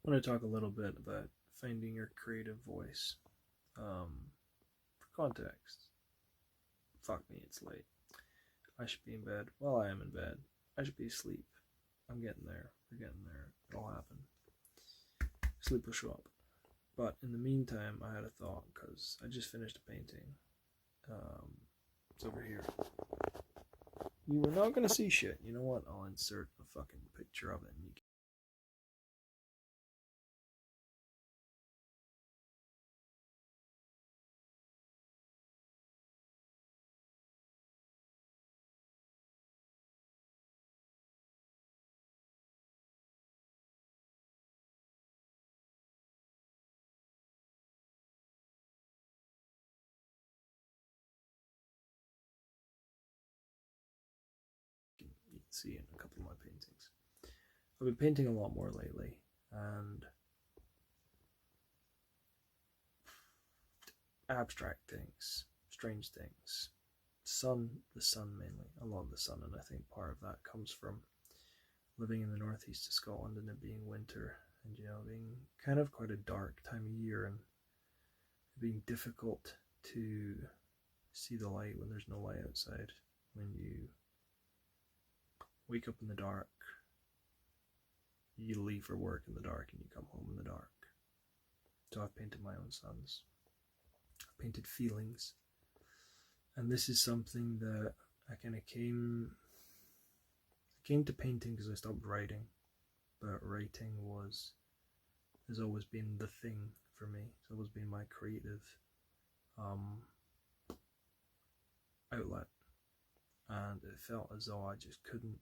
I want to talk a little bit about finding your creative voice. For context, fuck me, it's late. I should be in bed. Well, I am in bed. I should be asleep. I'm getting there. We're getting there. It'll happen. Sleep will show up. But in the meantime, I had a thought because I just finished a painting. It's over here. You were not gonna see shit. You know what? I'll insert a fucking picture of it and you can see in a couple of my paintings. I've been painting a lot more lately, and abstract things, strange things. The sun mainly, a lot of the sun, and I think part of that comes from living in the northeast of Scotland and it being winter, and being kind of quite a dark time of year, and being difficult to see the light when there's no light outside. When you wake up in the dark, you leave for work in the dark, and you come home in the dark. So I've painted my own suns. I've painted feelings. And this is something that I kind of came to painting because I stopped writing. But writing has always been the thing for me. It's always been my creative outlet. And it felt as though I just couldn't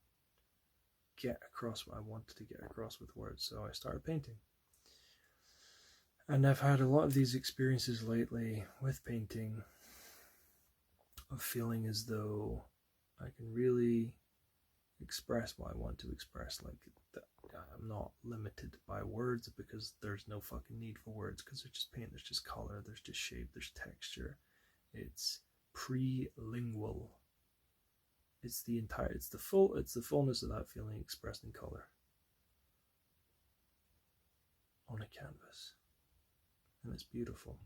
get across what I wanted to get across with words. So I started painting. And I've had a lot of these experiences lately with painting of feeling as though I can really express what I want to express. Like, I'm not limited by words because there's no fucking need for words because there's just paint, there's just color, there's just shape, there's texture. It's pre-lingual. It's the fullness of that feeling expressed in color on a canvas. And it's beautiful.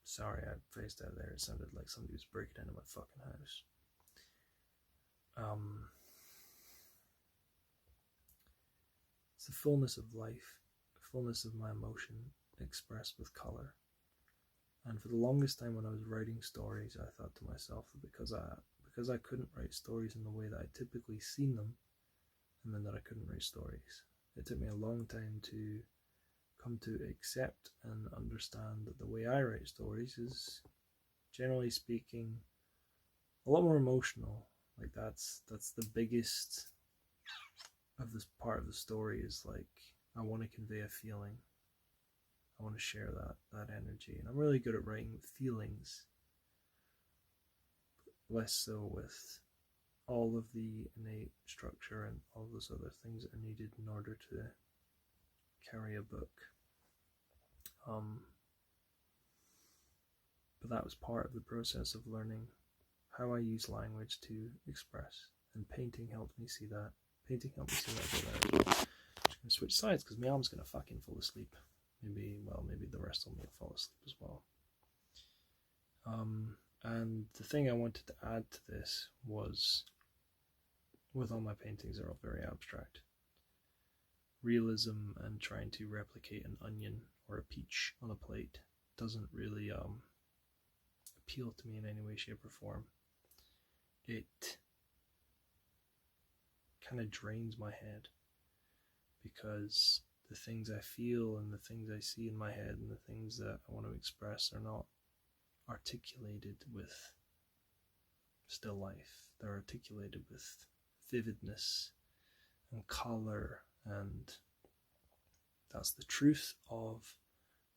Sorry, I faced out there. It sounded like somebody was breaking into my fucking house. It's the fullness of life, the fullness of my emotion expressed with color. And for the longest time when I was writing stories, I thought to myself that because I couldn't write stories in the way that I typically seen them, and then that I couldn't write stories. It took me a long time to come to accept and understand that the way I write stories is, generally speaking, a lot more emotional. Like that's the biggest of this part of the story is like I want to convey a feeling. I want to share that energy, and I'm really good at writing with feelings, less so with all of the innate structure and all those other things that are needed in order to carry a book. But that was part of the process of learning how I use language to express, and painting helped me see that. Painting helped me see that go there as well. I'm just gonna switch sides because my arm's gonna fucking fall asleep. Maybe the rest of me will fall asleep as well. And the thing I wanted to add to this was, with all my paintings, they're all very abstract. Realism and trying to replicate an onion or a peach on a plate doesn't really appeal to me in any way, shape, or form. It kind of drains my head because the things I feel and the things I see in my head and the things that I want to express are not articulated with still life. They're articulated with vividness and color, and that's the truth of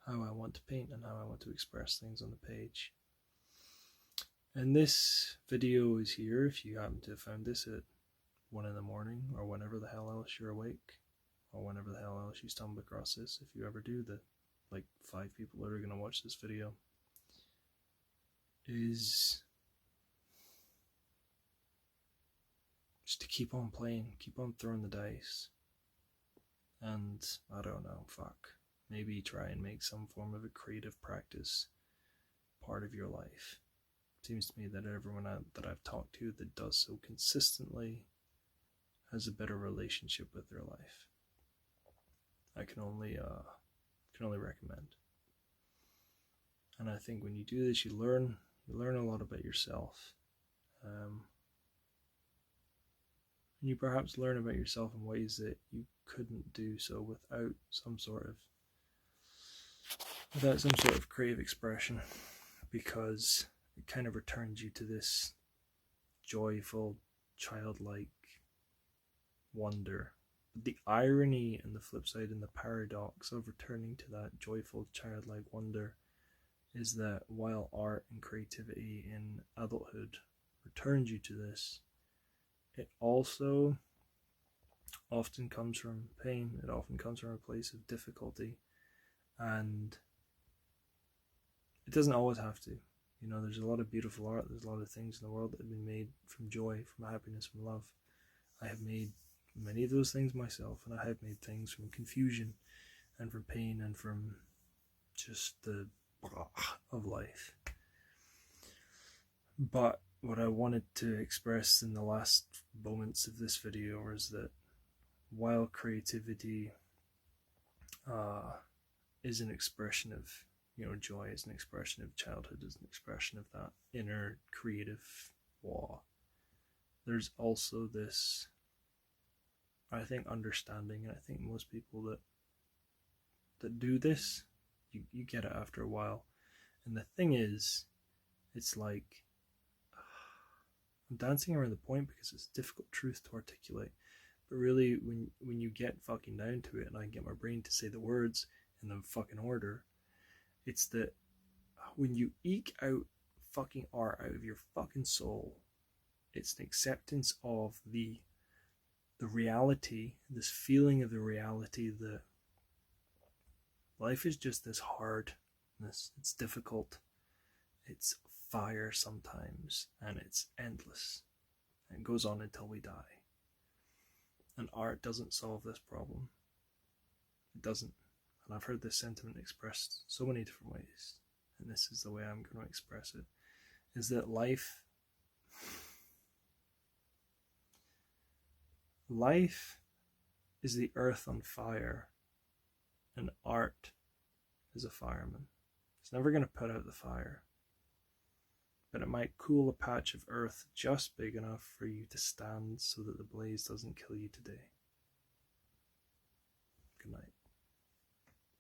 how I want to paint and how I want to express things on the page. And this video is here if you happen to have found this at 1 in the morning or whenever the hell else you're awake, or whenever the hell else you stumble across this. If you ever do, the 5 people that are going to watch this video, is just to keep on playing, keep on throwing the dice, and I don't know, maybe try and make some form of a creative practice part of your life. It seems to me that everyone that I've talked to that does so consistently has a better relationship with their life. I can only recommend. And I think when you do this, you learn a lot about yourself. And you perhaps learn about yourself in ways that you couldn't do so without some sort of creative expression, because it kind of returns you to this joyful, childlike wonder. But the irony and the flip side and the paradox of returning to that joyful, childlike wonder is that while art and creativity in adulthood returns you to this, it also often comes from pain. It often comes from a place of difficulty, and it doesn't always have to. There's a lot of beautiful art, there's a lot of things in the world that have been made from joy, from happiness, from love. I have made many of those things myself, and I have made things from confusion and from pain and from just the of life. But what I wanted to express in the last moments of this video is that while creativity is an expression of joy, is an expression of childhood, is an expression of that inner creative awe, there's also this, I think, understanding, and I think most people that do this, you get it after a while. And the thing is, it's like, I'm dancing around the point because it's a difficult truth to articulate, but really when you get fucking down to it, and I get my brain to say the words in the fucking order, it's that when you eke out fucking art out of your fucking soul, it's an acceptance of the reality, this feeling of the reality that life is just this hardness, it's difficult, it's fire sometimes, and it's endless, and it goes on until we die. And art doesn't solve this problem. It doesn't. And I've heard this sentiment expressed so many different ways, and this is the way I'm going to express it, is that life is the earth on fire, and art is a fireman. It's never going to put out the fire, but it might cool a patch of earth just big enough for you to stand so that the blaze doesn't kill you today.